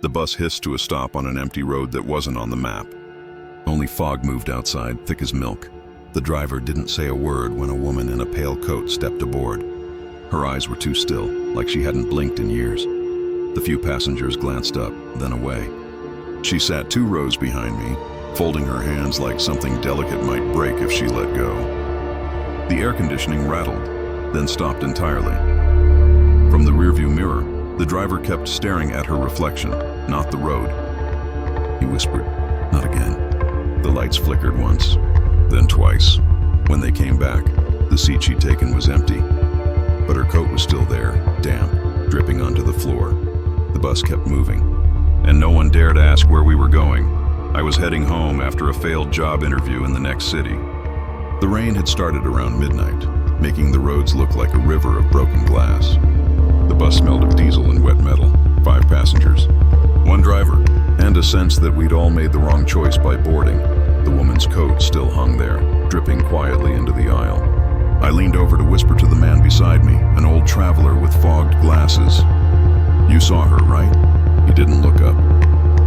The bus hissed to a stop on an empty road that wasn't on the map. Only fog moved outside, thick as milk. The driver didn't say a word when a woman in a pale coat stepped aboard. Her eyes were too still, like she hadn't blinked in years. The few passengers glanced up, then away. She sat 2 rows behind me, folding her hands like something delicate might break if she let go. The air conditioning rattled, then stopped entirely. From the rearview mirror, the driver kept staring at her reflection, not the road. He whispered, "Not again." The lights flickered once, then twice. When they came back, the seat she'd taken was empty, but her coat was still there, damp, dripping onto the floor. The bus kept moving, and no one dared ask where we were going. I was heading home after a failed job interview in the next city. The rain had started around midnight, making the roads look like a river of broken glass. The bus smelled of diesel and wet metal. 5 passengers, 1 driver, and a sense that we'd all made the wrong choice by boarding. The woman's coat still hung there, dripping quietly into the aisle. I leaned over to whisper to the man beside me, an old traveler with fogged glasses. "You saw her, right?" He didn't look up.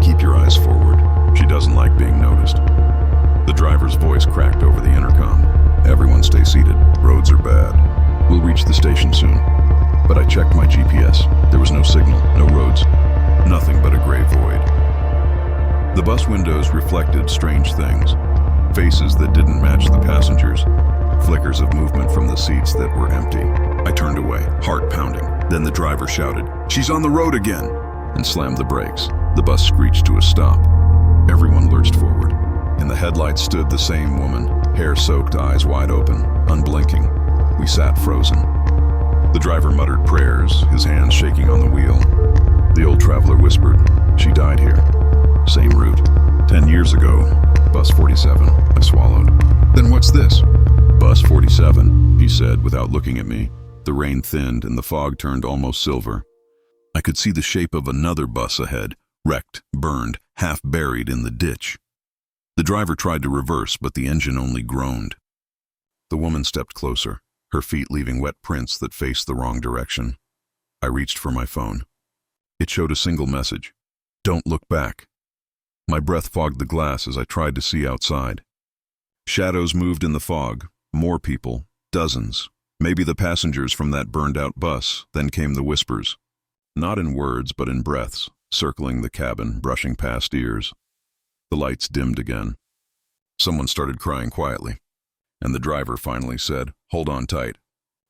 "Keep your eyes forward. She doesn't like being noticed." The driver's voice cracked over the intercom. "Everyone stay seated. Roads are bad. We'll reach the station soon." But I checked my GPS. There was no signal, no roads, nothing but a gray void. The bus windows reflected strange things. Faces that didn't match the passengers. Flickers of movement from the seats that were empty. I turned away, heart pounding. Then the driver shouted, "She's on the road again!" and slammed the brakes. The bus screeched to a stop. Everyone lurched forward. In the headlights stood the same woman, hair-soaked, eyes wide open, unblinking. We sat frozen. The driver muttered prayers, his hands shaking on the wheel. The old traveler whispered, "She died here. Same route. 10 years ago. Bus 47. I swallowed. Then what's this?" "Bus 47, he said without looking at me. The rain thinned and the fog turned almost silver. I could see the shape of another bus ahead, wrecked, burned, half buried in the ditch. The driver tried to reverse, but the engine only groaned. The woman stepped closer, her feet leaving wet prints that faced the wrong direction. I reached for my phone. It showed a single message. "Don't look back." My breath fogged the glass as I tried to see outside. Shadows moved in the fog, more people, dozens. Maybe the passengers from that burned-out bus. Then came the whispers. Not in words, but in breaths, circling the cabin, brushing past ears. The lights dimmed again. Someone started crying quietly, and the driver finally said, "Hold on tight.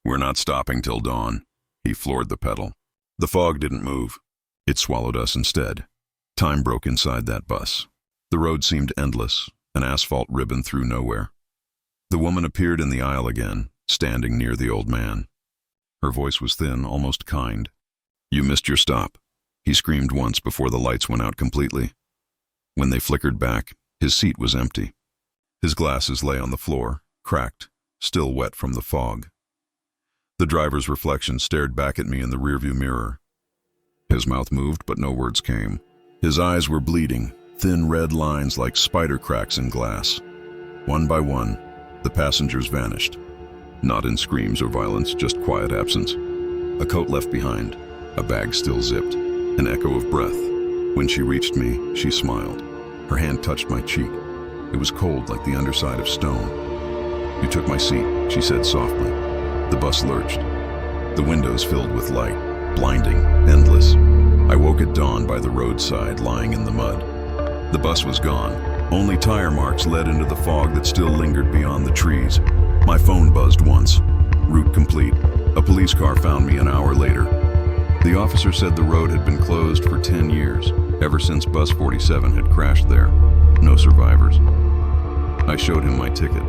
We're not stopping till dawn." He floored the pedal. The fog didn't move. It swallowed us instead. Time broke inside that bus. The road seemed endless, an asphalt ribbon through nowhere. The woman appeared in the aisle again, standing near the old man. Her voice was thin, almost kind. "You missed your stop," he screamed once before the lights went out completely. When they flickered back, his seat was empty. His glasses lay on the floor, cracked, still wet from the fog. The driver's reflection stared back at me in the rearview mirror. His mouth moved, but no words came. His eyes were bleeding, thin red lines like spider cracks in glass. One by one, the passengers vanished. Not in screams or violence, just quiet absence. A coat left behind, a bag still zipped, an echo of breath. When she reached me, she smiled. Her hand touched my cheek. It was cold like the underside of stone. "You took my seat," she said softly. The bus lurched. The windows filled with light, blinding, endless. I woke at dawn by the roadside, lying in the mud. The bus was gone. Only tire marks led into the fog that still lingered beyond the trees. My phone buzzed once. Route complete. A police car found me an hour later. The officer said the road had been closed for 10 years, ever since Bus 47 had crashed there. No survivors. I showed him my ticket.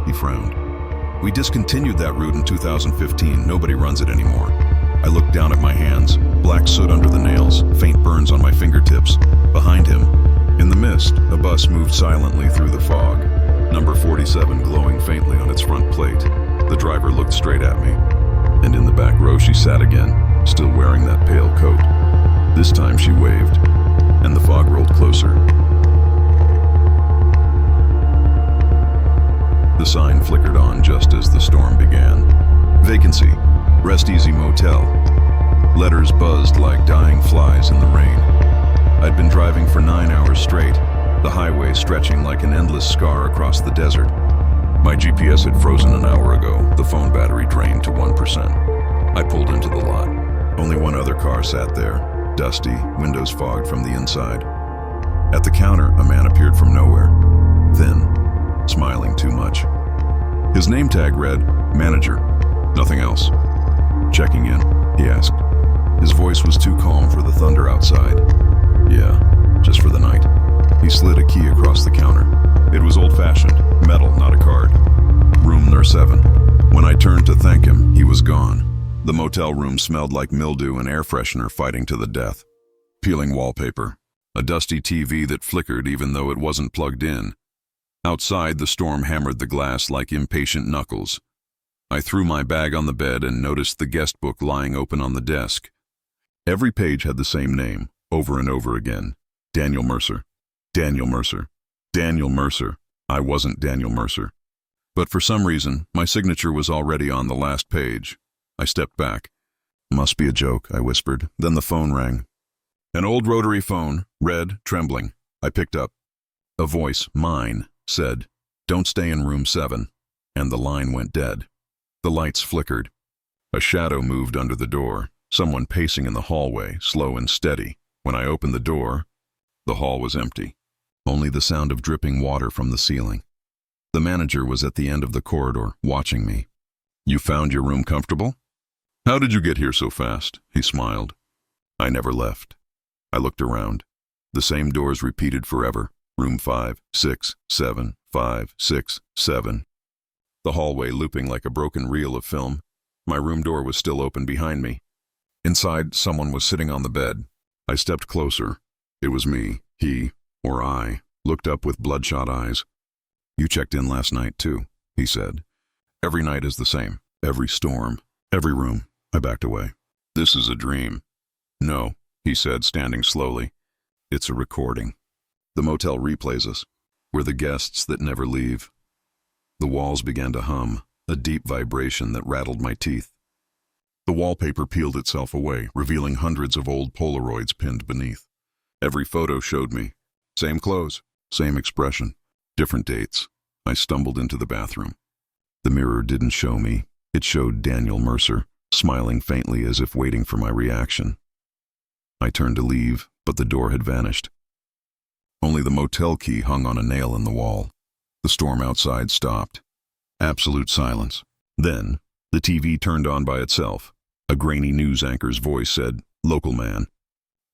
He frowned. "We discontinued that route in 2015. Nobody runs it anymore." I looked down at my hands, black soot under the nails, faint burns on my fingertips. Behind him, in the mist, a bus moved silently through the fog, number 47 glowing faintly on its front plate. The driver looked straight at me, and in the back row she sat again, still wearing that pale coat. This time she waved, and the fog rolled closer. The sign flickered on just as the storm began. "Vacancy. Rest Easy Motel." Letters buzzed like dying flies in the rain. I'd been driving for 9 hours straight, the highway stretching like an endless scar across the desert. My GPS had frozen an hour ago, the phone battery drained to 1%. I pulled into the lot. Only one other car sat there, dusty, windows fogged from the inside. At the counter, a man appeared from nowhere, thin, smiling too much. His name tag read, "Manager." Nothing else. "Checking in?" he asked. His voice was too calm for the thunder outside. "Yeah, just for the night." He slid a key across the counter. It was old-fashioned, metal, not a card. Room No. 7. When I turned to thank him, he was gone. The motel room smelled like mildew and air freshener fighting to the death. Peeling wallpaper. A dusty TV that flickered even though it wasn't plugged in. Outside, the storm hammered the glass like impatient knuckles. I threw my bag on the bed and noticed the guest book lying open on the desk. Every page had the same name, over and over again. Daniel Mercer. Daniel Mercer. Daniel Mercer. I wasn't Daniel Mercer. But for some reason, my signature was already on the last page. I stepped back. "Must be a joke," I whispered. Then the phone rang. An old rotary phone, red, trembling. I picked up. A voice, mine, said, "Don't stay in room 7." And the line went dead. The lights flickered. A shadow moved under the door, someone pacing in the hallway, slow and steady. When I opened the door, the hall was empty. Only the sound of dripping water from the ceiling. The manager was at the end of the corridor, watching me. "You found your room comfortable?" "How did you get here so fast?" He smiled. I never left. I looked around. The same doors repeated forever. Room 5, 6, 7, 5, 6, 7. The hallway looping like a broken reel of film. My room door was still open behind me. Inside, someone was sitting on the bed. I stepped closer. It was me. He, or I, looked up with bloodshot eyes. "You checked in last night, too," he said. "Every night is the same. Every storm. Every room." I backed away. "This is a dream." "No," he said, standing slowly. "It's a recording. The motel replays us. We're the guests that never leave." The walls began to hum, a deep vibration that rattled my teeth. The wallpaper peeled itself away, revealing hundreds of old Polaroids pinned beneath. Every photo showed me. Same clothes, same expression, different dates. I stumbled into the bathroom. The mirror didn't show me. It showed Daniel Mercer, smiling faintly as if waiting for my reaction. I turned to leave, but the door had vanished. Only the motel key hung on a nail in the wall. The storm outside stopped. Absolute silence. Then, the TV turned on by itself. A grainy news anchor's voice said, "Local man.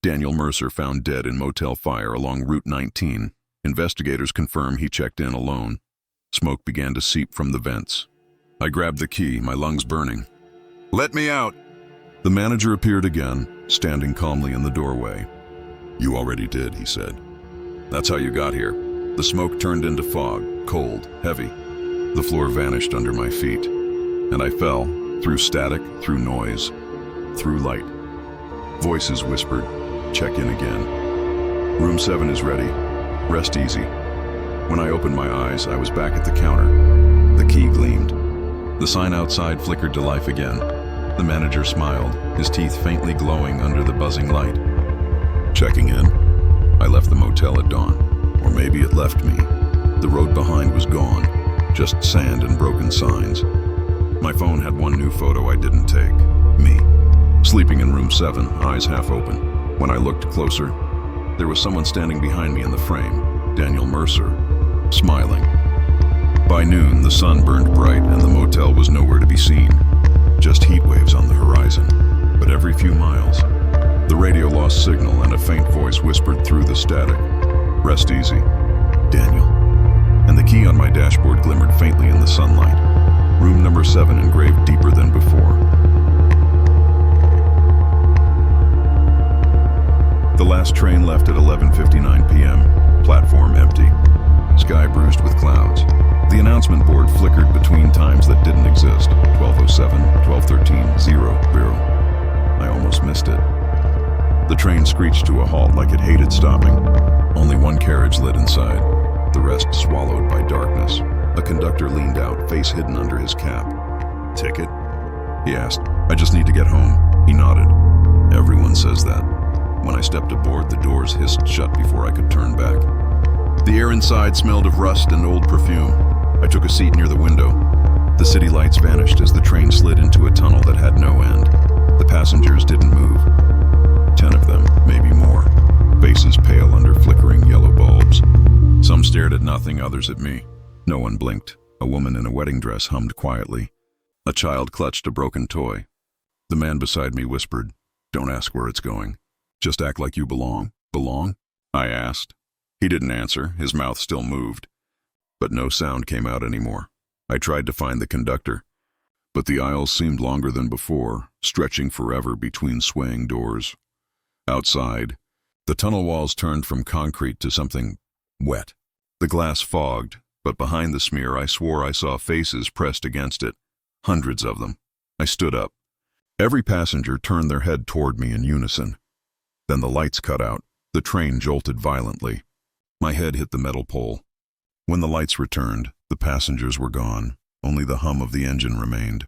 Daniel Mercer found dead in motel fire along Route 19. Investigators confirm he checked in alone." Smoke began to seep from the vents. I grabbed the key, my lungs burning. "Let me out!" The manager appeared again, standing calmly in the doorway. "You already did," he said. "That's how you got here." The smoke turned into fog, cold, heavy. The floor vanished under my feet, and I fell, through static, through noise, through light. Voices whispered, "Check in again. Room 7 is ready. Rest easy." When I opened my eyes, I was back at the counter. The key gleamed. The sign outside flickered to life again. The manager smiled, his teeth faintly glowing under the buzzing light. "Checking in." I left the motel at dawn. Or maybe it left me. The road behind was gone, just sand and broken signs. My phone had one new photo I didn't take. Me, sleeping in room 7, eyes half open. When I looked closer, there was someone standing behind me in the frame, Daniel Mercer, smiling. By noon, the sun burned bright and the motel was nowhere to be seen. Just heat waves on the horizon. But every few miles, the radio lost signal and a faint voice whispered through the static, "Rest easy, Daniel." And the key on my dashboard glimmered faintly in the sunlight. Room number 7 engraved deeper than before. The last train left at 11:59 p.m., platform empty. Sky bruised with clouds. The announcement board flickered between times that didn't exist. 12:07, 12:13, 0, 0. I almost missed it. The train screeched to a halt like it hated stopping. Only one carriage lit inside, the rest swallowed by darkness. A conductor leaned out, face hidden under his cap. "Ticket?" he asked. "I just need to get home." He nodded. "Everyone says that. When I stepped aboard, the doors hissed shut before I could turn back. The air inside smelled of rust and old perfume. I took a seat near the window. The city lights vanished as the train slid into a tunnel that had no end. The passengers didn't move. 10 of them, maybe more. Faces pale under flickering yellow bulbs. Some stared at nothing, others at me. No one blinked. A woman in a wedding dress hummed quietly. A child clutched a broken toy. The man beside me whispered, "Don't ask where it's going. Just act like you belong." "Belong?" I asked. He didn't answer, his mouth still moved. But no sound came out anymore. I tried to find the conductor. But the aisles seemed longer than before, stretching forever between swaying doors. Outside, the tunnel walls turned from concrete to something wet. The glass fogged, but behind the smear I swore I saw faces pressed against it. Hundreds of them. I stood up. Every passenger turned their head toward me in unison. Then the lights cut out. The train jolted violently. My head hit the metal pole. When the lights returned, the passengers were gone. Only the hum of the engine remained.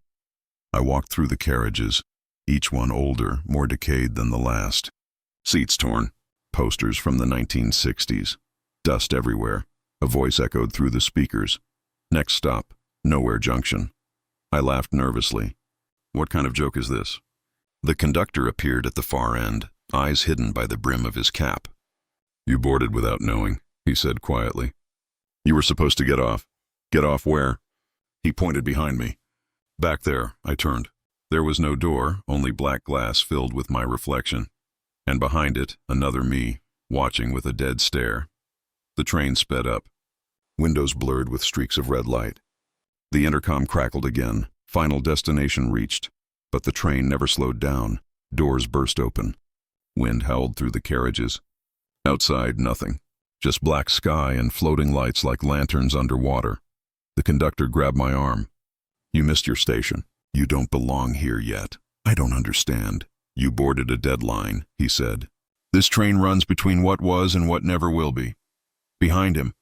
I walked through the carriages, each one older, more decayed than the last. Seats torn. Posters from the 1960s. Dust everywhere. A voice echoed through the speakers. "Next stop, Nowhere Junction." I laughed nervously. What kind of joke is this? The conductor appeared at the far end, eyes hidden by the brim of his cap. "You boarded without knowing," he said quietly. "You were supposed to get off." "Get off where?" He pointed behind me. "Back there," I turned. There was no door, only black glass filled with my reflection. And behind it, another me, watching with a dead stare. The train sped up. Windows blurred with streaks of red light. The intercom crackled again. Final destination reached. But the train never slowed down. Doors burst open. Wind howled through the carriages. Outside, nothing. Just black sky and floating lights like lanterns underwater. The conductor grabbed my arm. "You missed your station. You don't belong here yet." "I don't understand." "You boarded a deadline," he said. "This train runs between what was and what never will be." Behind him,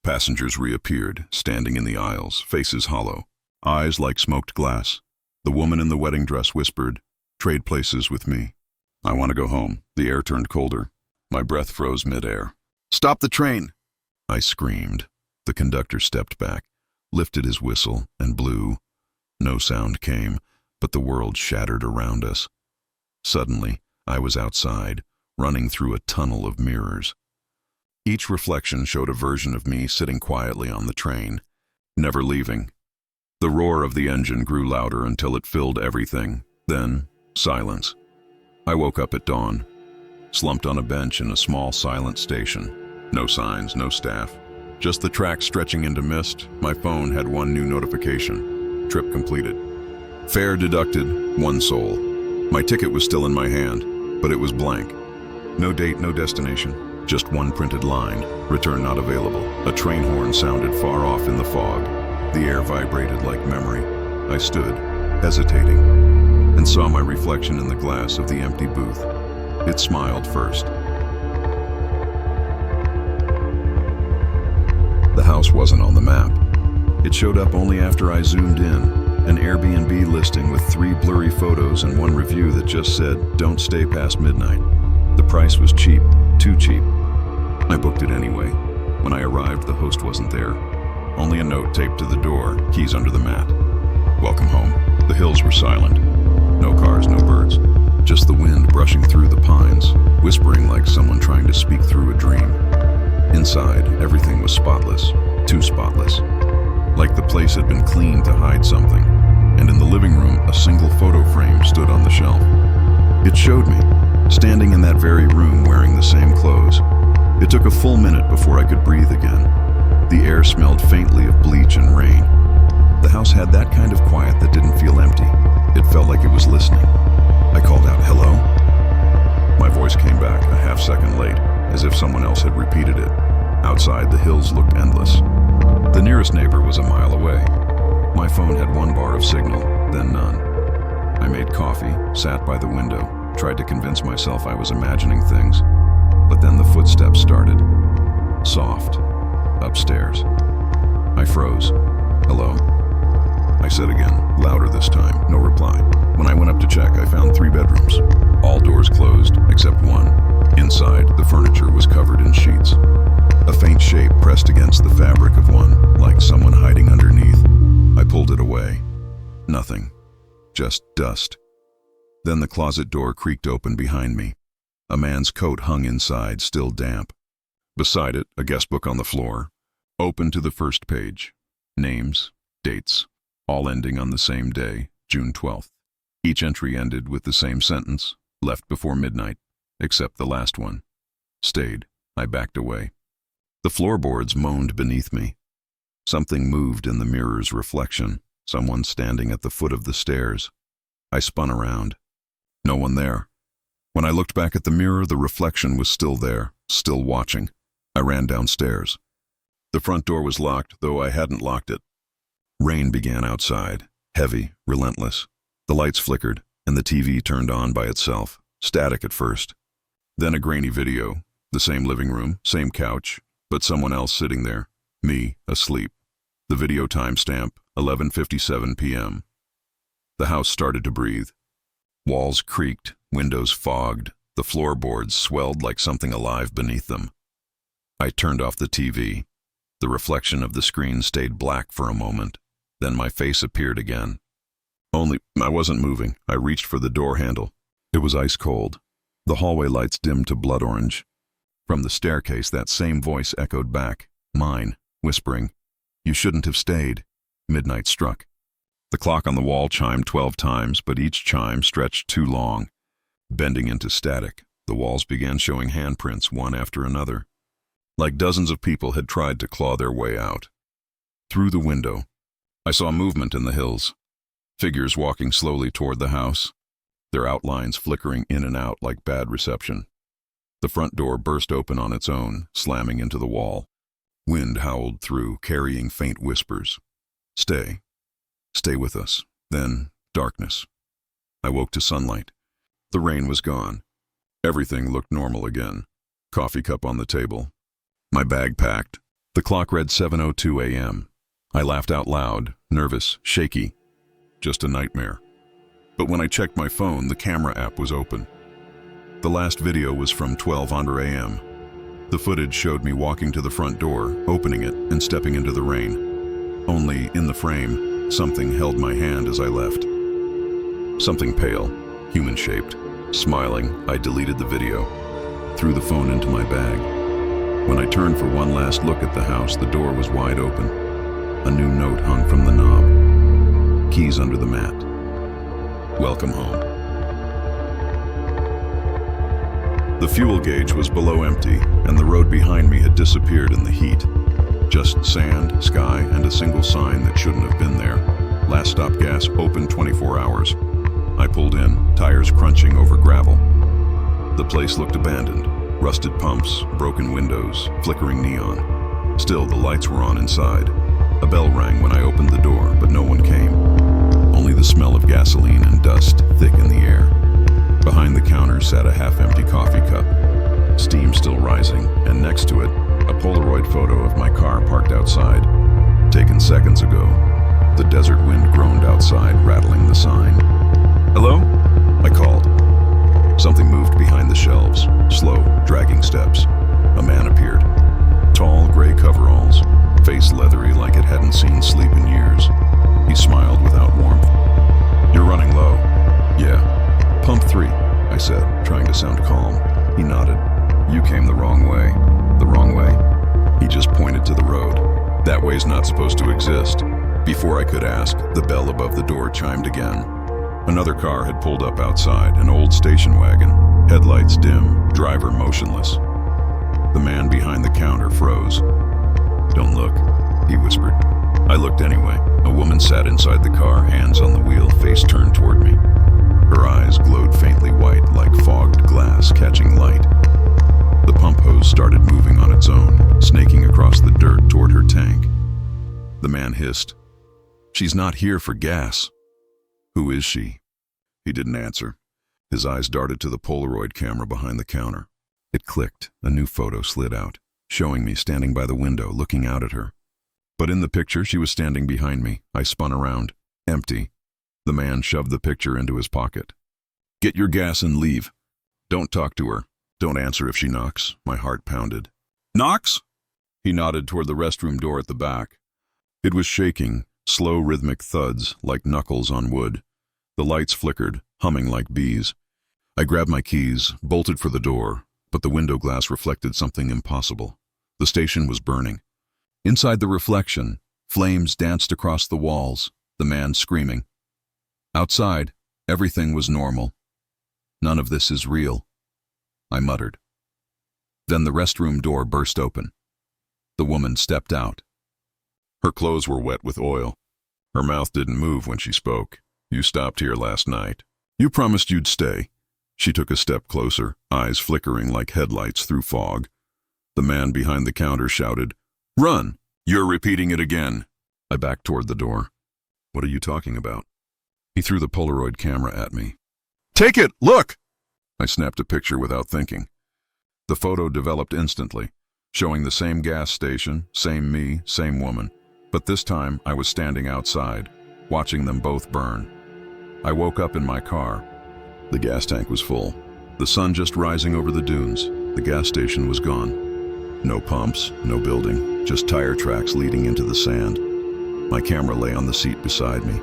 passengers reappeared, standing in the aisles, faces hollow, eyes like smoked glass. The woman in the wedding dress whispered, "Trade places with me." "I want to go home." The air turned colder. My breath froze midair. "Stop the train!" I screamed. The conductor stepped back, lifted his whistle, and blew. No sound came, but the world shattered around us. Suddenly, I was outside, running through a tunnel of mirrors. Each reflection showed a version of me sitting quietly on the train, never leaving. The roar of the engine grew louder until it filled everything. Then, silence. I woke up at dawn, slumped on a bench in a small, silent station. No signs, no staff. Just the tracks stretching into mist. My phone had one new notification. Trip completed. Fare deducted, 1 soul. My ticket was still in my hand, but it was blank. No date, no destination. Just one printed line, return not available. A train horn sounded far off in the fog. The air vibrated like memory. I stood, hesitating, and saw my reflection in the glass of the empty booth. It smiled first. The house wasn't on the map. It showed up only after I zoomed in. An Airbnb listing with 3 blurry photos and 1 review that just said, "Don't stay past midnight." The price was cheap, too cheap. I booked it anyway. When I arrived, the host wasn't there. Only a note taped to the door, keys under the mat. "Welcome home." The hills were silent. No cars, no birds. Just the wind brushing through the pines, whispering like someone trying to speak through a dream. Inside, everything was spotless, too spotless. Like the place had been cleaned to hide something. And in the living room, a single photo frame stood on the shelf. It showed me, standing in that very room wearing the same clothes. It took a full minute before I could breathe again. The air smelled faintly of bleach and rain. The house had that kind of quiet that didn't feel empty. It felt like it was listening. I called out, "Hello?" My voice came back a half-second late, as if someone else had repeated it. Outside, the hills looked endless. The nearest neighbor was a mile away. My phone had 1 bar of signal, then none. I made coffee, sat by the window, tried to convince myself I was imagining things. But then the footsteps started. Soft. Upstairs. I froze. "Hello?" I said again, louder this time, no reply. When I went up to check, I found 3 bedrooms. All doors closed, except one. Inside, the furniture was covered in sheets. A faint shape pressed against the fabric of one, like someone hiding underneath. I pulled it away. Nothing. Just dust. Then the closet door creaked open behind me. A man's coat hung inside, still damp. Beside it, a guest book on the floor, open to the first page. Names, dates, all ending on the same day, June 12th. Each entry ended with the same sentence, left before midnight, except the last one. Stayed. I backed away. The floorboards moaned beneath me. Something moved in the mirror's reflection, someone standing at the foot of the stairs. I spun around. No one there. When I looked back at the mirror, the reflection was still there, still watching. I ran downstairs. The front door was locked, though I hadn't locked it. Rain began outside, heavy, relentless. The lights flickered, and the TV turned on by itself, static at first. Then a grainy video, the same living room, same couch, but someone else sitting there, me, asleep. The video timestamp, 11:57 p.m. The house started to breathe. Walls creaked, windows fogged, the floorboards swelled like something alive beneath them. I turned off the TV. The reflection of the screen stayed black for a moment. Then my face appeared again. Only I wasn't moving. I reached for the door handle. It was ice cold. The hallway lights dimmed to blood orange. From the staircase, that same voice echoed back, mine, whispering, "You shouldn't have stayed." Midnight struck. The clock on the wall chimed 12 times, but each chime stretched too long. Bending into static, the walls began showing handprints one after another. Like dozens of people had tried to claw their way out. Through the window, I saw movement in the hills. Figures walking slowly toward the house, their outlines flickering in and out like bad reception. The front door burst open on its own, slamming into the wall. Wind howled through, carrying faint whispers. Stay. Stay with us. Then, darkness. I woke to sunlight. The rain was gone. Everything looked normal again. Coffee cup on the table. My bag packed. The clock read 7:02 a.m. I laughed out loud, nervous, shaky. Just a nightmare. But when I checked my phone, the camera app was open. The last video was from 12:00 a.m. The footage showed me walking to the front door, opening it, and stepping into the rain. Only, in the frame, something held my hand as I left. Something pale, human-shaped. Smiling, I deleted the video, threw the phone into my bag. When I turned for one last look at the house, the door was wide open. A new note hung from the knob. Keys under the mat. Welcome home. The fuel gauge was below empty, and the road behind me had disappeared in the heat. Just sand, sky, and a single sign that shouldn't have been there. Last stop gas open 24 hours. I pulled in, tires crunching over gravel. The place looked abandoned. Rusted pumps, broken windows, flickering neon. Still, the lights were on inside. A bell rang when I opened the door, but no one came. Only the smell of gasoline and dust thick in the air. Behind the counter sat a half-empty coffee cup, steam still rising, and next to it, a Polaroid photo of my car parked outside, taken seconds ago. The desert wind groaned outside, rattling the sign. "Hello?" I called. Something moved behind the shelves, slow, dragging steps. A man appeared. Tall, gray coveralls, face leathery like it hadn't seen sleep in years. He smiled without warmth. "You're running low." "Yeah." "Pump 3, I said, trying to sound calm. He nodded. "You came the wrong way." "The wrong way?" He just pointed to the road. "That way's not supposed to exist." Before I could ask, the bell above the door chimed again. Another car had pulled up outside, an old station wagon, headlights dim, driver motionless. The man behind the counter froze. "Don't look," he whispered. I looked anyway. A woman sat inside the car, hands on the wheel, face turned toward me. Her eyes glowed faintly white, like fogged glass catching light. The pump hose started moving on its own, snaking across the dirt toward her tank. The man hissed, "She's not here for gas." "Who is she?" He didn't answer. His eyes darted to the Polaroid camera behind the counter. It clicked. A new photo slid out, showing me standing by the window, looking out at her. But in the picture, she was standing behind me. I spun around. Empty. The man shoved the picture into his pocket. "Get your gas and leave. Don't talk to her." Don't answer if she knocks. My heart pounded. Knocks? He nodded toward the restroom door at the back. It was shaking, slow rhythmic thuds like knuckles on wood. The lights flickered, humming like bees. I grabbed my keys, bolted for the door, but the window glass reflected something impossible. The station was burning. Inside the reflection, flames danced across the walls, the man screaming. Outside, everything was normal. None of this is real, I muttered. Then the restroom door burst open. The woman stepped out. Her clothes were wet with oil. Her mouth didn't move when she spoke. You stopped here last night. You promised you'd stay. She took a step closer, eyes flickering like headlights through fog. The man behind the counter shouted, "Run! You're repeating it again." I backed toward the door. What are you talking about? He threw the Polaroid camera at me. Take it! Look! I snapped a picture without thinking. The photo developed instantly, showing the same gas station, same me, same woman. But this time I was standing outside, watching them both burn. I woke up in my car. The gas tank was full. The sun just rising over the dunes. The gas station was gone. No pumps, no building, just tire tracks leading into the sand. My camera lay on the seat beside me.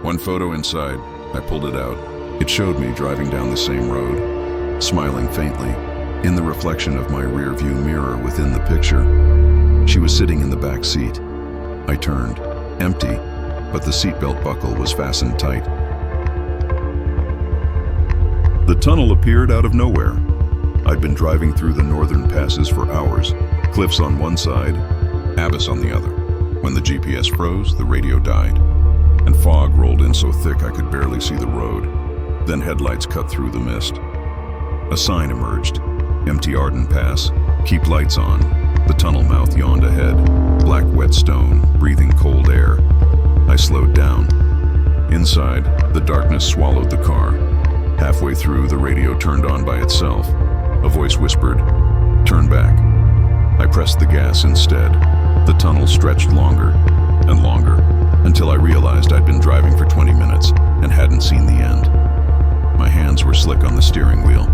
One photo inside, I pulled it out. It showed me driving down the same road, smiling faintly, in the reflection of my rear-view mirror within the picture. She was sitting in the back seat. I turned, empty, but the seatbelt buckle was fastened tight. The tunnel appeared out of nowhere. I'd been driving through the northern passes for hours, cliffs on one side, abyss on the other. When the GPS froze, the radio died, and fog rolled in so thick I could barely see the road. Then headlights cut through the mist. A sign emerged. Empty Arden Pass. Keep lights on. The tunnel mouth yawned ahead. Black wet stone, breathing cold air. I slowed down. Inside, the darkness swallowed the car. Halfway through, the radio turned on by itself. A voice whispered, "Turn back." I pressed the gas instead. The tunnel stretched longer and longer, until I realized I'd been driving for 20 minutes and hadn't seen the end. My hands were slick on the steering wheel.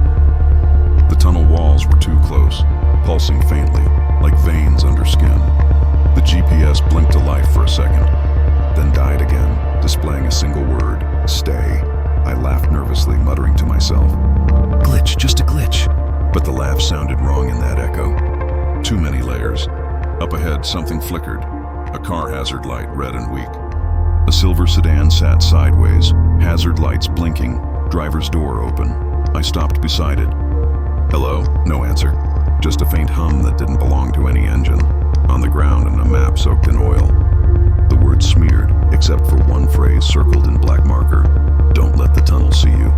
The tunnel walls were too close, pulsing faintly, like veins under skin. The GPS blinked to life for a second, then died again, displaying a single word, "Stay." I laughed nervously, muttering to myself, "Glitch, just a glitch." But the laugh sounded wrong in that echo. Too many layers. Up ahead, something flickered. A car hazard light, red and weak. A silver sedan sat sideways, hazard lights blinking, driver's door open. I stopped beside it. "Hello?" No answer. Just a faint hum that didn't belong to any engine. On the ground and a map soaked in oil. The words smeared, except for one phrase circled in black marker. "Don't let the tunnel see you."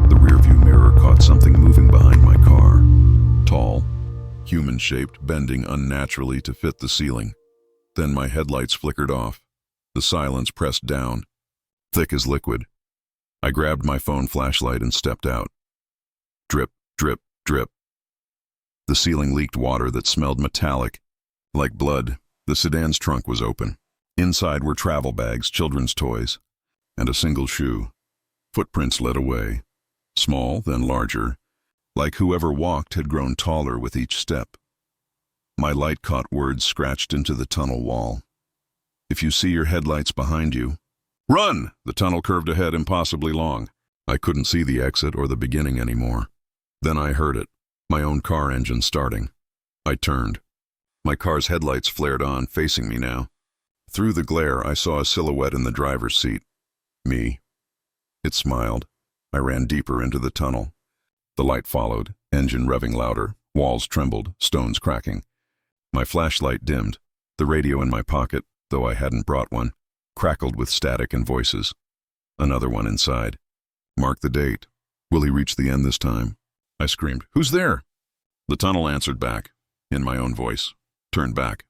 The rearview mirror caught something moving behind my car. Tall, human-shaped, bending unnaturally to fit the ceiling. Then my headlights flickered off. The silence pressed down, thick as liquid. I grabbed my phone flashlight and stepped out. Drip, drip, drip. The ceiling leaked water that smelled metallic, like blood. The sedan's trunk was open. Inside were travel bags, children's toys, and a single shoe. Footprints led away, small, then larger, like whoever walked had grown taller with each step. My light caught words scratched into the tunnel wall. "If you see your headlights behind you, run!" The tunnel curved ahead impossibly long. I couldn't see the exit or the beginning anymore. Then I heard it, my own car engine starting. I turned. My car's headlights flared on, facing me now. Through the glare, I saw a silhouette in the driver's seat. Me. It smiled. I ran deeper into the tunnel. The light followed, engine revving louder, walls trembled, stones cracking. My flashlight dimmed. The radio in my pocket, though I hadn't brought one, crackled with static and voices. Another one inside. "Mark the date. Will he reach the end this time?" I screamed, "Who's there?" The tunnel answered back, in my own voice. Turned back.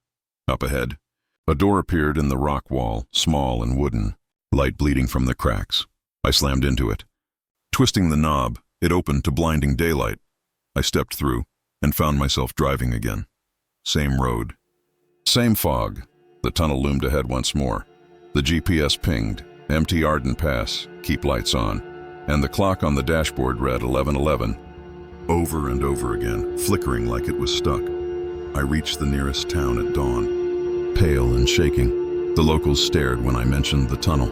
Up ahead. A door appeared in the rock wall, small and wooden, light bleeding from the cracks. I slammed into it. Twisting the knob, it opened to blinding daylight. I stepped through and found myself driving again. Same road. Same fog. The tunnel loomed ahead once more. The GPS pinged, "Empty Arden Pass, keep lights on," and the clock on the dashboard read 11:11. over and over again, flickering like it was stuck. I reached the nearest town at dawn, pale and shaking. The locals stared when I mentioned the tunnel.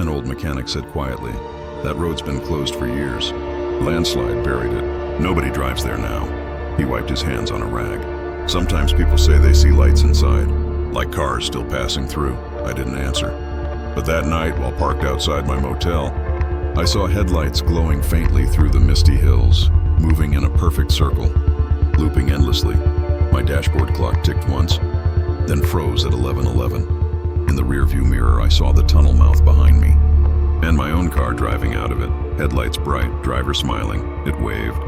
An old mechanic said quietly, "That road's been closed for years. Landslide buried it. Nobody drives there now." He wiped his hands on a rag. "Sometimes people say they see lights inside, like cars still passing through." I didn't answer. But that night, while parked outside my motel, I saw headlights glowing faintly through the misty hills, moving in a perfect circle, looping endlessly. My dashboard clock ticked once, then froze at 11:11. In the rearview mirror, I saw the tunnel mouth behind me, and my own car driving out of it, headlights bright, driver smiling. It waved.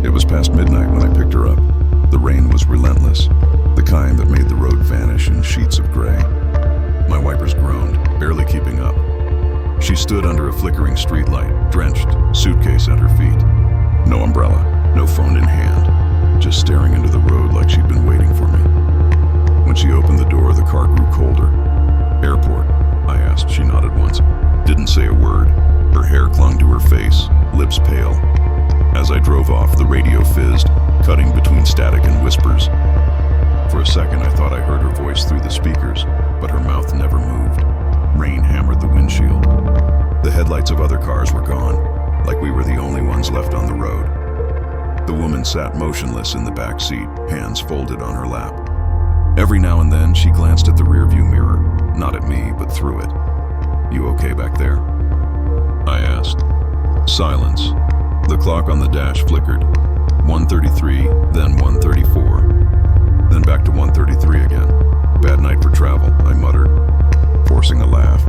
It was past midnight when I picked her up. The rain was relentless, the kind that made the road vanish in sheets of gray. My wipers groaned, barely keeping up. She stood under a flickering streetlight, drenched, suitcase at her feet. No umbrella, no phone in hand, just staring into the road like she'd been waiting for me. When she opened the door, the car grew colder. "Airport?" I asked. She nodded once. Didn't say a word. Her hair clung to her face, lips pale. As I drove off, the radio fizzed, cutting between static and whispers. For a second, I thought I heard her voice through the speakers, but her mouth never moved. Rain hammered the windshield. The headlights of other cars were gone, like we were the only ones left on the road. The woman sat motionless in the back seat, hands folded on her lap. Every now and then, she glanced at the rearview mirror, not at me, but through it. "You okay back there?" I asked. Silence. The clock on the dash flickered. 1:33, then 1:34. Then back to 1:33 again. "Bad night for travel," I muttered. Forcing a laugh,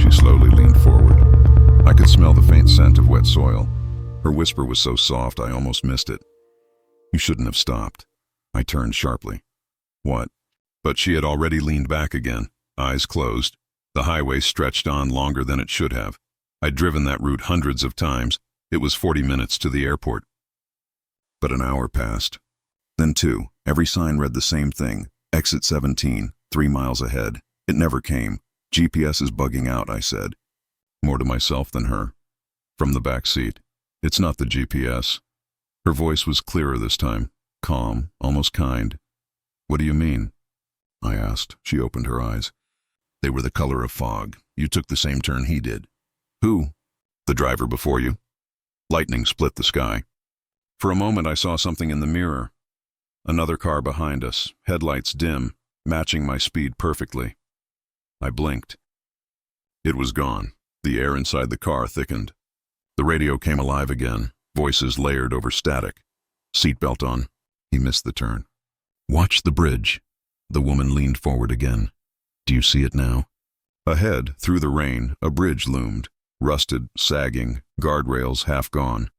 she slowly leaned forward. I could smell the faint scent of wet soil. Her whisper was so soft I almost missed it. "You shouldn't have stopped." I turned sharply. "What?" But she had already leaned back again, eyes closed. The highway stretched on longer than it should have. I'd driven that route hundreds of times. It was 40 minutes to the airport. But an hour passed. Then 2. Every sign read the same thing. "Exit 17, 3 miles ahead." It never came. "GPS is bugging out," I said. More to myself than her. From the back seat. "It's not the GPS." Her voice was clearer this time. Calm, almost kind. "What do you mean?" I asked. She opened her eyes. "They were the color of fog. You took the same turn he did." "Who?" "The driver before you." Lightning split the sky. For a moment I saw something in the mirror. Another car behind us, headlights dim, matching my speed perfectly. I blinked. It was gone. The air inside the car thickened. The radio came alive again, voices layered over static. "Seatbelt on." He missed the turn. "Watch the bridge." The woman leaned forward again. "Do you see it now?" Ahead, through the rain, a bridge loomed. Rusted, sagging, guardrails half gone.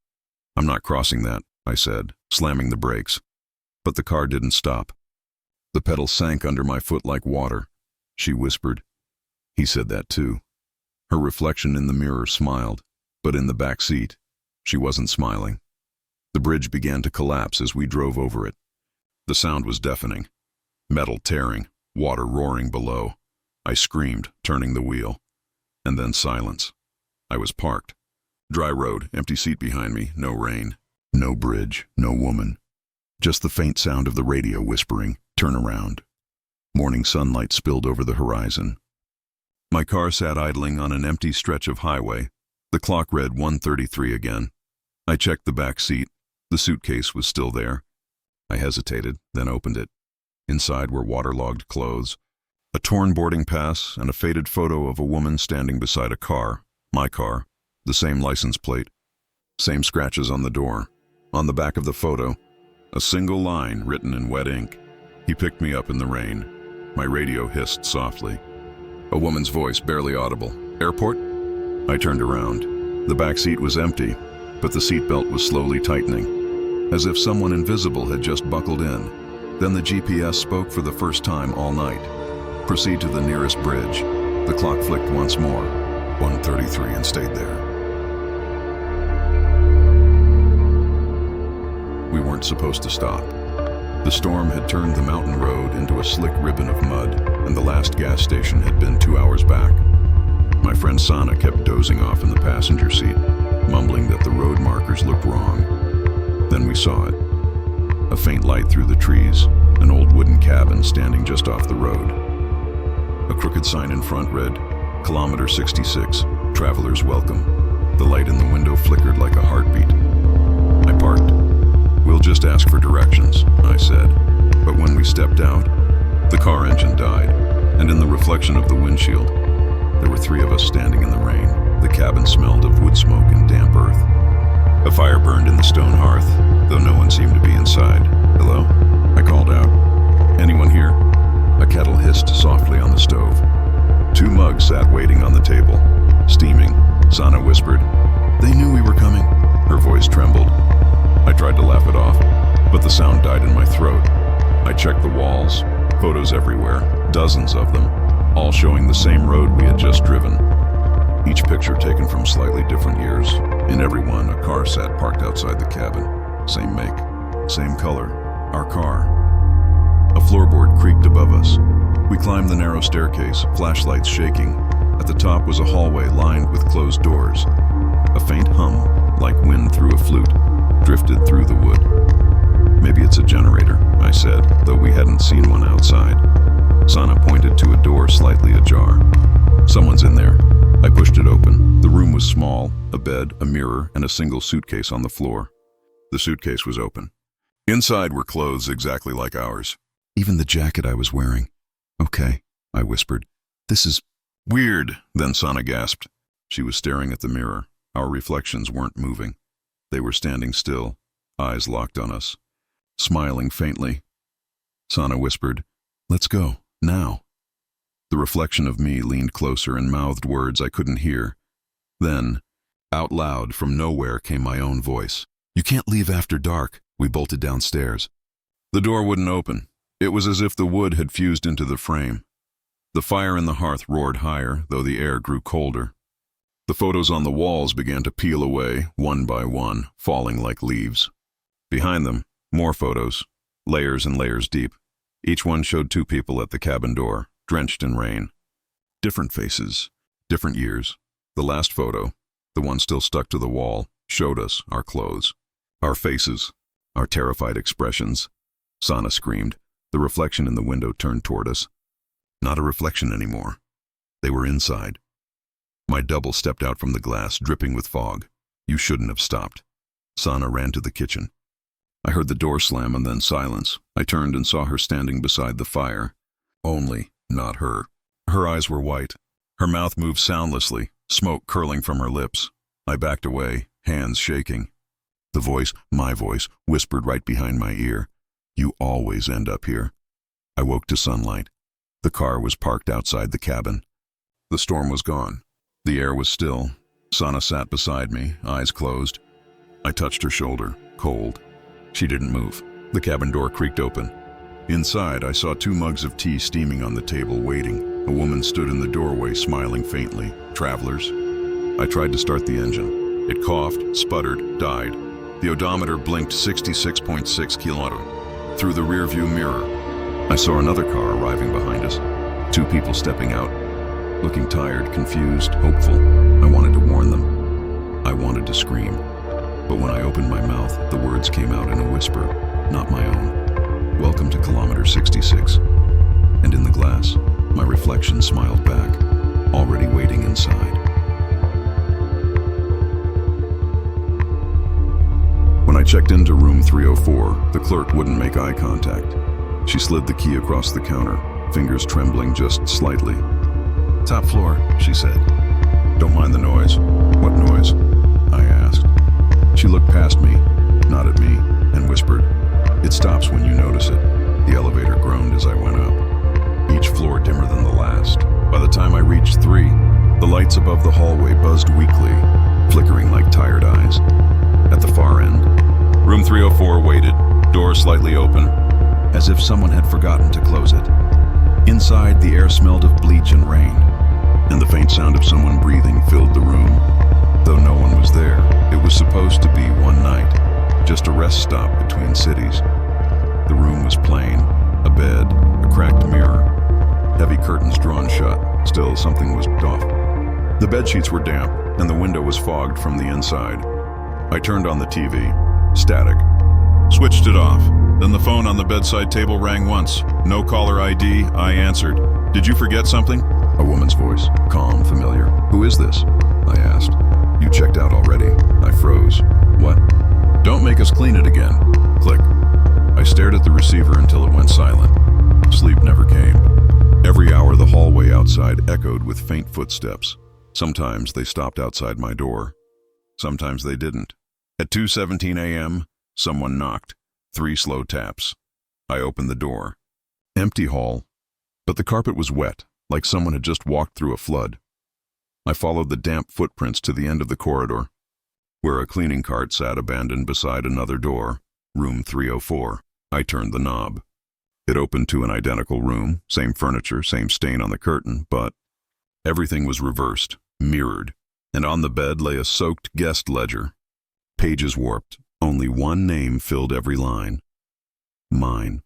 "I'm not crossing that," I said, slamming the brakes. But the car didn't stop. The pedal sank under my foot like water. She whispered. He said that too. Her reflection in the mirror smiled, but in the back seat, she wasn't smiling. The bridge began to collapse as we drove over it. The sound was deafening. Metal tearing, water roaring below. I screamed, turning the wheel. And then silence. I was parked. Dry road, empty seat behind me, no rain. No bridge, no woman. Just the faint sound of the radio whispering, "Turn around." Morning sunlight spilled over the horizon. My car sat idling on an empty stretch of highway. The clock read 1:33 again. I checked the back seat. The suitcase was still there. I hesitated, then opened it. Inside were waterlogged clothes, a torn boarding pass, and a faded photo of a woman standing beside a car, my car, the same license plate, same scratches on the door. On the back of the photo, a single line written in wet ink. He picked me up in the rain. My radio hissed softly. A woman's voice, barely audible. "Airport?" I turned around. The back seat was empty, but the seatbelt was slowly tightening, as if someone invisible had just buckled in. Then the GPS spoke for the first time all night. "Proceed to the nearest bridge." The clock flicked once more, 1:33, and stayed there. We weren't supposed to stop. The storm had turned the mountain road into a slick ribbon of mud, and the last gas station had been 2 hours back. My friend Sana kept dozing off in the passenger seat, mumbling that the road markers looked wrong. Then we saw it. A faint light through the trees, an old wooden cabin standing just off the road. A crooked sign in front read, "Kilometer 66, Travelers Welcome." The light in the window flickered like a heartbeat. I parked. "We'll just ask for directions," I said. But when we stepped out, the car engine died, and in the reflection of the windshield, there were three of us standing in the rain. The cabin smelled of wood smoke and damp earth. A fire burned in the stone hearth, though no one seemed to be inside. "Hello?" I called out. "Anyone here?" A kettle hissed softly on the stove. Two mugs sat waiting on the table, steaming. Sana whispered, "They knew we were coming." Her voice trembled. I tried to laugh it off, but the sound died in my throat. I checked the walls, photos everywhere, dozens of them, all showing the same road we had just driven. Each picture taken from slightly different years. In every one, a car sat parked outside the cabin. Same make, same color, our car. A floorboard creaked above us. We climbed the narrow staircase, flashlights shaking. At the top was a hallway lined with closed doors. A faint hum, like wind through a flute, drifted through the wood. "Maybe it's a generator," I said, though we hadn't seen one outside. Sana pointed to a door slightly ajar. "Someone's in there." I pushed it open. The room was small, a bed, a mirror, and a single suitcase on the floor. The suitcase was open. Inside were clothes exactly like ours. Even the jacket I was wearing. "Okay," I whispered. "This is weird," then Sana gasped. She was staring at the mirror. Our reflections weren't moving. They were standing still, eyes locked on us, smiling faintly. Sana whispered, "Let's go, now." The reflection of me leaned closer and mouthed words I couldn't hear. Then, out loud from nowhere came my own voice. "You can't leave after dark." We bolted downstairs. The door wouldn't open. It was as if the wood had fused into the frame. The fire in the hearth roared higher, though the air grew colder. The photos on the walls began to peel away, one by one, falling like leaves. Behind them, more photos, layers and layers deep. Each one showed two people at the cabin door, drenched in rain. Different faces, different years. The last photo, the one still stuck to the wall, showed us our clothes, our faces, our terrified expressions. Sana screamed. The reflection in the window turned toward us. Not a reflection anymore. They were inside. My double stepped out from the glass, dripping with fog. "You shouldn't have stopped." Sana ran to the kitchen. I heard the door slam and then silence. I turned and saw her standing beside the fire. Only, not her. Her eyes were white. Her mouth moved soundlessly, smoke curling from her lips. I backed away, hands shaking. The voice, my voice, whispered right behind my ear. "You always end up here." I woke to sunlight. The car was parked outside the cabin. The storm was gone. The air was still. Sana sat beside me, eyes closed. I touched her shoulder, cold. She didn't move. The cabin door creaked open. Inside, I saw two mugs of tea steaming on the table, waiting. A woman stood in the doorway, smiling faintly. "Travelers?" I tried to start the engine. It coughed, sputtered, died. The odometer blinked 66.6 kilometers. Through the rearview mirror, I saw another car arriving behind us. Two people stepping out, looking tired, confused, hopeful. I wanted to warn them. I wanted to scream. But when I opened my mouth, the words came out in a whisper, not my own. "Welcome to Kilometer 66. And in the glass, my reflection smiled back, already waiting inside. When I checked into room 304, the clerk wouldn't make eye contact. She slid the key across the counter, fingers trembling just slightly. "Top floor," she said. "Don't mind the noise." "What noise?" I asked. She looked past me, not at me, and whispered, "It stops when you notice it." The elevator groaned as I went up, each floor dimmer than the last. By the time I reached 3, the lights above the hallway buzzed weakly, flickering like tired eyes. At the far end, room 304 waited, door slightly open, as if someone had forgotten to close it. Inside, the air smelled of bleach and rain, and the faint sound of someone breathing filled the room. Though no one was there, it was supposed to be one night, just a rest stop between cities. The room was plain, a bed, a cracked mirror, heavy curtains drawn shut. Still, something was off. The bedsheets were damp, and the window was fogged from the inside. I turned on the TV. Static. Switched it off. Then the phone on the bedside table rang once. No caller ID, I answered. Did you forget something? A woman's voice, calm, familiar. Who is this? I asked. You checked out already. I froze. What? Don't make us clean it again. Click. I stared at the receiver until it went silent. Sleep never came. Every hour the hallway outside echoed with faint footsteps. Sometimes they stopped outside my door. Sometimes they didn't. At 2:17 a.m., someone knocked. 3 slow taps. I opened the door. Empty hall, but the carpet was wet, like someone had just walked through a flood. I followed the damp footprints to the end of the corridor, where a cleaning cart sat abandoned beside another door, room 304. I turned the knob. It opened to an identical room, same furniture, same stain on the curtain, but everything was reversed, mirrored, and on the bed lay a soaked guest ledger. Pages warped. Only one name filled every line. Mine.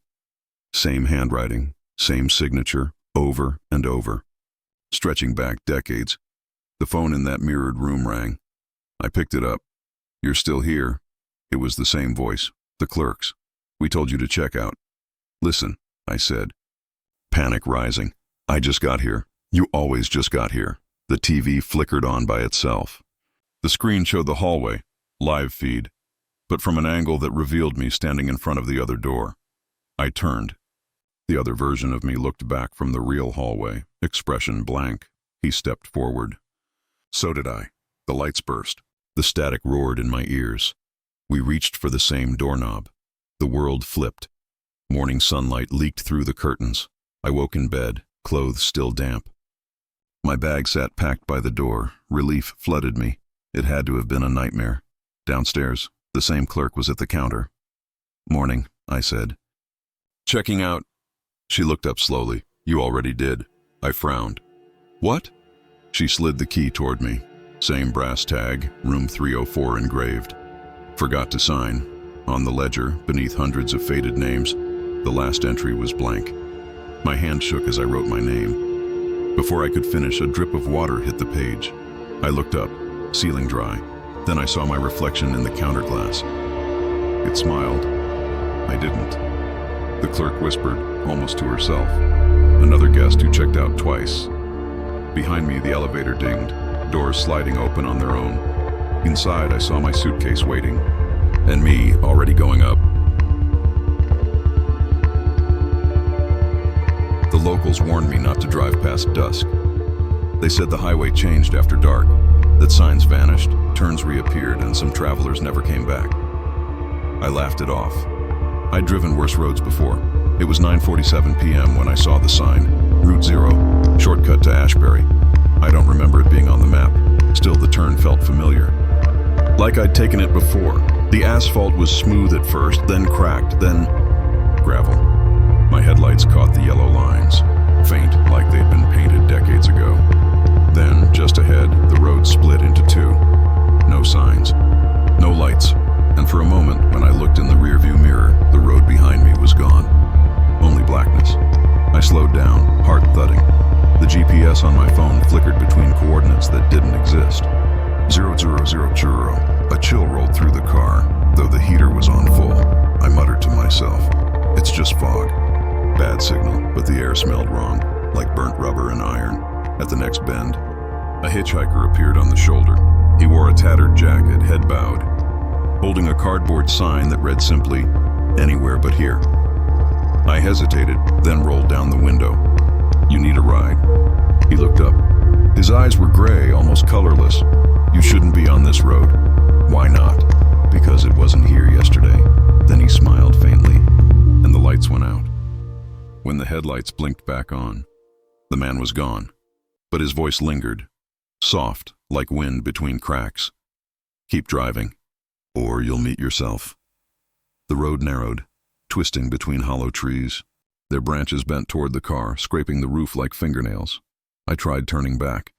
Same handwriting, same signature, over and over. Stretching back decades, the phone in that mirrored room rang. I picked it up. You're still here. It was the same voice, the clerk's. We told you to check out. Listen, I said. Panic rising. I just got here. You always just got here. The TV flickered on by itself. The screen showed the hallway, live feed, but from an angle that revealed me standing in front of the other door. I turned. The other version of me looked back from the real hallway, expression blank. He stepped forward. So did I. The lights burst. The static roared in my ears. We reached for the same doorknob. The world flipped. Morning sunlight leaked through the curtains. I woke in bed, clothes still damp. My bag sat packed by the door. Relief flooded me. It had to have been a nightmare. Downstairs, the same clerk was at the counter. Morning, I said. Checking out. She looked up slowly. You already did. I frowned. What? She slid the key toward me. Same brass tag, room 304 engraved. Forgot to sign. On the ledger, beneath hundreds of faded names, the last entry was blank. My hand shook as I wrote my name. Before I could finish, a drip of water hit the page. I looked up, ceiling dry. Then I saw my reflection in the counter glass. It smiled. I didn't. The clerk whispered, almost to herself. Another guest who checked out twice. Behind me, the elevator dinged, doors sliding open on their own. Inside, I saw my suitcase waiting, and me already going up. The locals warned me not to drive past dusk. They said the highway changed after dark, that signs vanished, turns reappeared, and some travelers never came back. I laughed it off. I'd driven worse roads before. It was 9:47 p.m. when I saw the sign, Route 0, shortcut to Ashbury. I don't remember it being on the map. Still, the turn felt familiar. Like I'd taken it before. The asphalt was smooth at first, then cracked, then gravel. My headlights caught the yellow lines, faint like they'd been painted decades ago. Then, just ahead, the road split into two. No signs, no lights, and for a moment, when I looked in the rearview mirror, the road behind me was gone. Only blackness. I slowed down, heart thudding. The GPS on my phone flickered between coordinates that didn't exist. 0000. A chill rolled through the car, though the heater was on full. I muttered to myself, it's just fog. Bad signal, but the air smelled wrong, like burnt rubber and iron. At the next bend, a hitchhiker appeared on the shoulder. He wore a tattered jacket, head bowed, holding a cardboard sign that read simply, "Anywhere but here." I hesitated, then rolled down the window. "You need a ride?" He looked up. His eyes were gray, almost colorless. "You shouldn't be on this road." "Why not?" "Because it wasn't here yesterday." Then he smiled faintly, and the lights went out. When the headlights blinked back on, the man was gone, but his voice lingered, soft, like wind between cracks. "Keep driving, or you'll meet yourself." The road narrowed, twisting between hollow trees. Their branches bent toward the car, scraping the roof like fingernails. I tried turning back.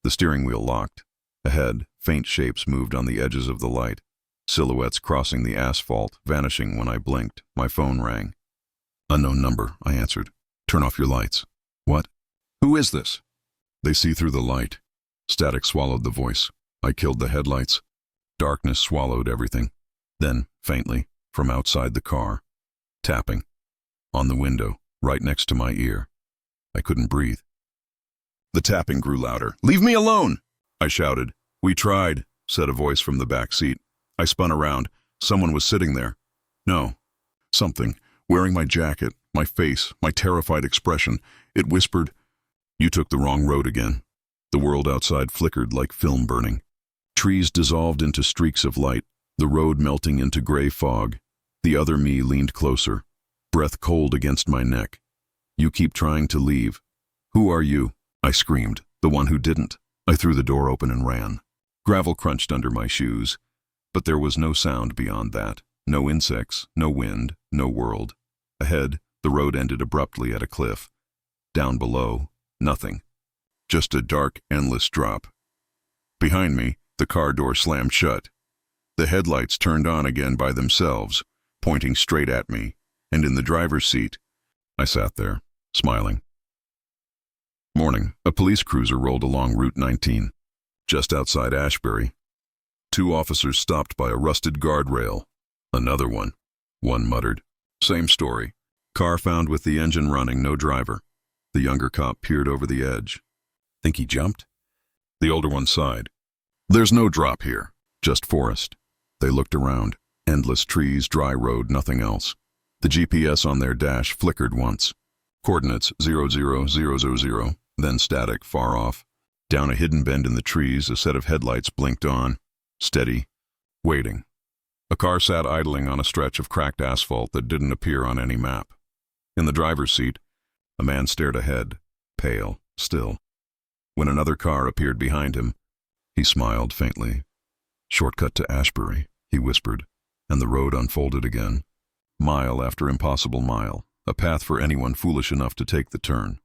The steering wheel locked. Ahead, faint shapes moved on the edges of the light, silhouettes crossing the asphalt, vanishing when I blinked. My phone rang. "Unknown number," I answered. "Turn off your lights." "What? Who is this?" They see through the light. Static swallowed the voice. I killed the headlights. Darkness swallowed everything. Then, faintly, from outside the car, tapping. On the window, right next to my ear. I couldn't breathe. The tapping grew louder. "Leave me alone!" I shouted. "We tried," said a voice from the back seat. I spun around. Someone was sitting there. No. Something, wearing my jacket, my face, my terrified expression. It whispered, "You took the wrong road again." The world outside flickered like film burning. Trees dissolved into streaks of light, the road melting into gray fog. The other me leaned closer, breath cold against my neck. "You keep trying to leave." "Who are you?" I screamed, "the one who didn't." I threw the door open and ran. Gravel crunched under my shoes, but there was no sound beyond that. No insects, no wind, no world. Ahead, the road ended abruptly at a cliff. Down below, nothing. Just a dark, endless drop. Behind me, the car door slammed shut. The headlights turned on again by themselves, pointing straight at me, and in the driver's seat, I sat there, smiling. Morning, a police cruiser rolled along Route 19. Just outside Ashbury, 2 officers stopped by a rusted guardrail. "Another one," one muttered. "Same story. Car found with the engine running, no driver." The younger cop peered over the edge. "Think he jumped?" The older one sighed. "There's no drop here, just forest." They looked around. Endless trees, dry road, nothing else. The GPS on their dash flickered once. Coordinates 00000, then static, far off. Down a hidden bend in the trees, a set of headlights blinked on. Steady. Waiting. A car sat idling on a stretch of cracked asphalt that didn't appear on any map. In the driver's seat, a man stared ahead, pale, still. When another car appeared behind him, he smiled faintly. "Shortcut to Ashbury," he whispered, and the road unfolded again. Mile after impossible mile, a path for anyone foolish enough to take the turn.